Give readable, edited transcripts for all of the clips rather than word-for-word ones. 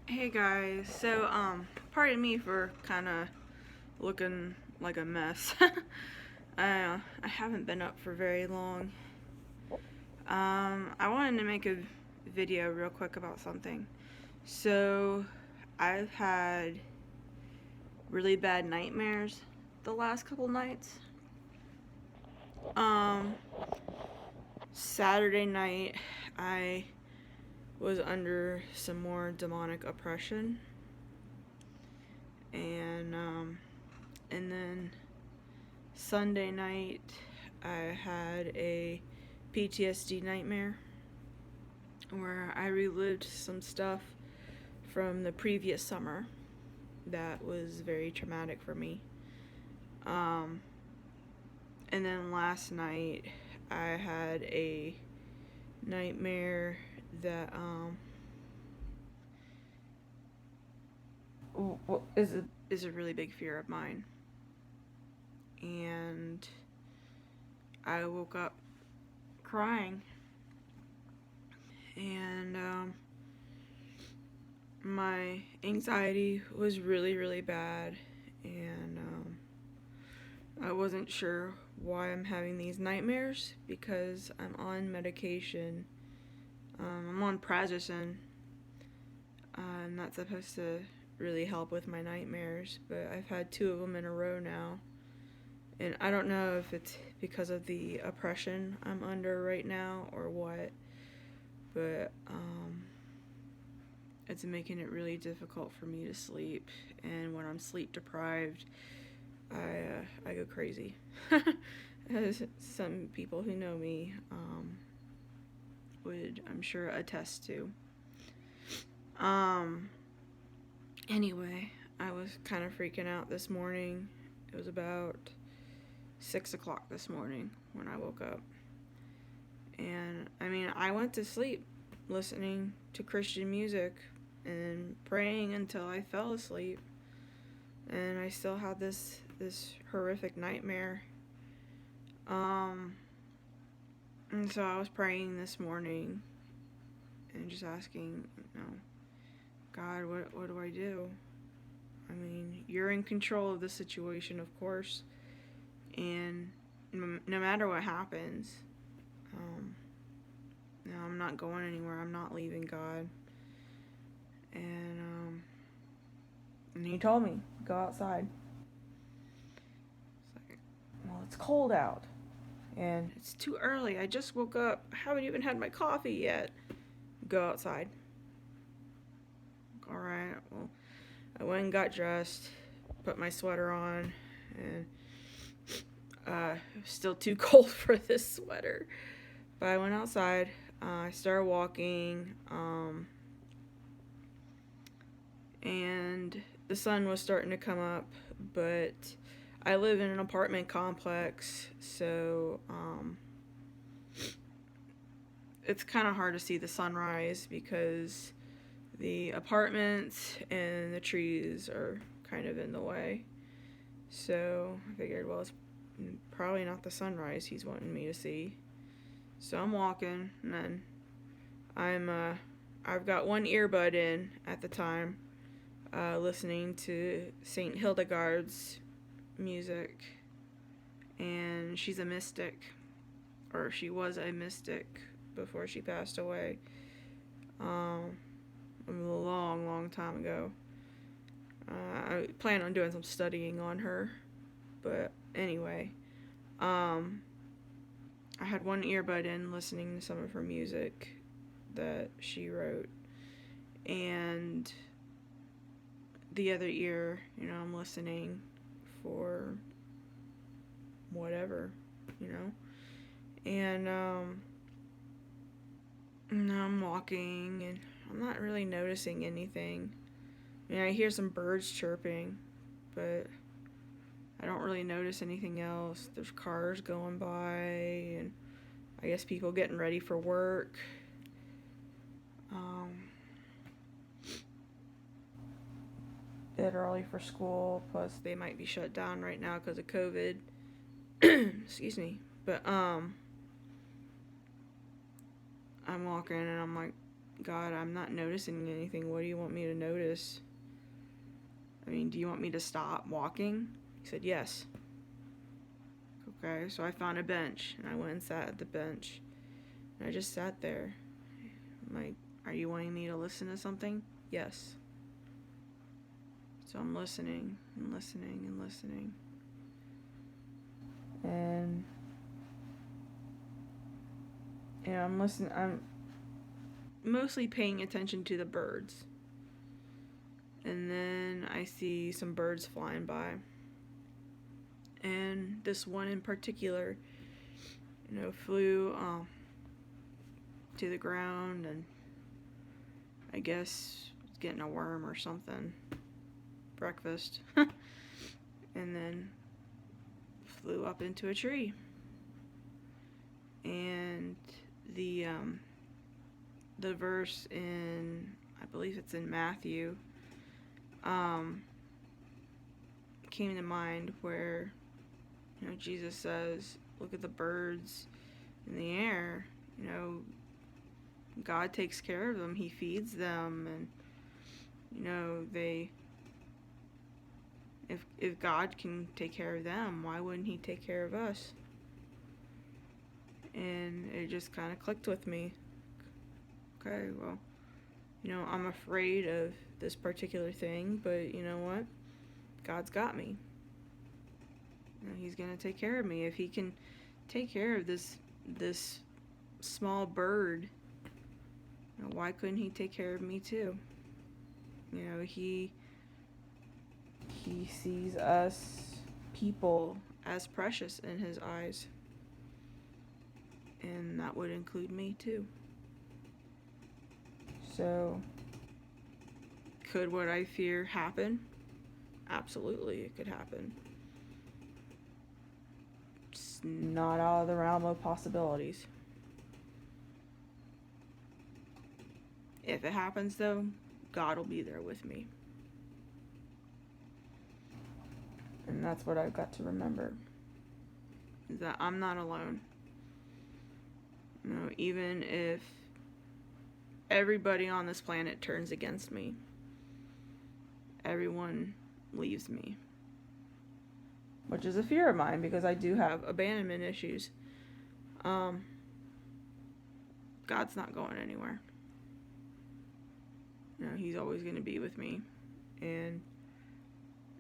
Hey guys, pardon me for kind of looking like a mess. I haven't been up for very long. I wanted to make a video real quick about something. So, I've had really bad nightmares the last couple nights. Um, Saturday night, I was under some more demonic oppression, and then Sunday night, I had a PTSD nightmare where I relived some stuff from the previous summer that was very traumatic for me. Um, and then last night, I had a nightmare that is a really big fear of mine. And I woke up crying, and my anxiety was really, really bad, and I wasn't sure why I'm having these nightmares because I'm on medication. I'm on Prazosin, and that's supposed to really help with my nightmares, but I've had two of them in a row now. And I don't know if it's because of the oppression I'm under right now or what, but it's making it really difficult for me to sleep. And when I'm sleep deprived, I go crazy. As some people who know me would, I'm sure, attest to. Um, anyway, I was kind of freaking out this morning. It was about 6 o'clock this morning when I woke up. And I mean, I went to sleep listening to Christian music and praying until I fell asleep. And I still had this horrific nightmare. And so I was praying this morning and just asking, God, what do I do? I mean, you're in control of the situation, of course, and no matter what happens, I'm not going anywhere. I'm not leaving God. And he told me, go outside. It's like, well, it's cold out. And it's too early. I just woke up. I haven't even had my coffee yet. Go outside. Alright, well, I went and got dressed, put my sweater on, and it was still too cold for this sweater. But I went outside. I started walking, and the sun was starting to come up, but I live in an apartment complex, so it's kind of hard to see the sunrise because the apartments and the trees are kind of in the way. So I figured, well, it's probably not the sunrise he's wanting me to see. So I'm walking, and then I've got one earbud in at the time, listening to Saint Hildegard's music, and she's a mystic, or she was a mystic before she passed away. A long, long time ago. I plan on doing some studying on her, but anyway, I had one earbud in listening to some of her music that she wrote, and the other ear, I'm listening for whatever, you know. And now I'm walking, and I'm not really noticing anything. I mean, I hear some birds chirping, but I don't really notice anything else. There's cars going by, and I guess people getting ready for work. Get early for school, plus they might be shut down right now because of COVID. Excuse me. But I'm walking, and I'm like, God, I'm not noticing anything. What do you want me to notice? I mean, do you want me to stop walking? He said, yes. Okay, so I found a bench, and I went and sat at the bench. And I just sat there. I'm like, are you wanting me to listen to something? Yes. So I'm listening and listening and listening. And I'm mostly paying attention to the birds. And then I see some birds flying by. And this one in particular, flew to the ground, and I guess was getting a worm or something. Breakfast. And then flew up into a tree. And the verse in, I believe it's in Matthew, came to mind where, Jesus says, look at the birds in the air. God takes care of them. He feeds them, and if God can take care of them, why wouldn't he take care of us? And it just kind of clicked with me. Okay, well, I'm afraid of this particular thing, but you know what? God's got me. He's gonna take care of me. If he can take care of this small bird, why couldn't he take care of me too? He sees us people as precious in his eyes. And that would include me too. So, could what I fear happen? Absolutely, it could happen. It's not out of the realm of possibilities. If it happens though, God will be there with me. And that's what I've got to remember. Is that I'm not alone. Even if everybody on this planet turns against me, everyone leaves me. Which is a fear of mine, because I do have abandonment issues. God's not going anywhere. He's always going to be with me. And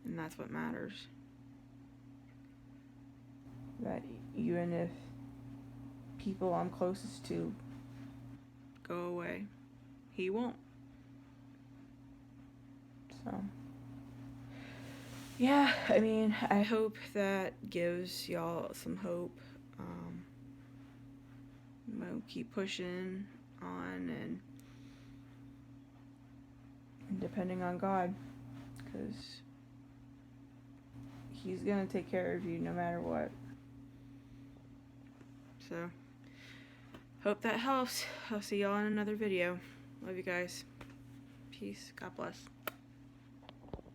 that's what matters. That even if people I'm closest to go away, he won't. So, yeah, I mean, I hope that gives y'all some hope. Keep pushing on and depending on God, because he's gonna take care of you no matter what. So, hope that helps. I'll see y'all in another video. Love you guys. Peace. God bless.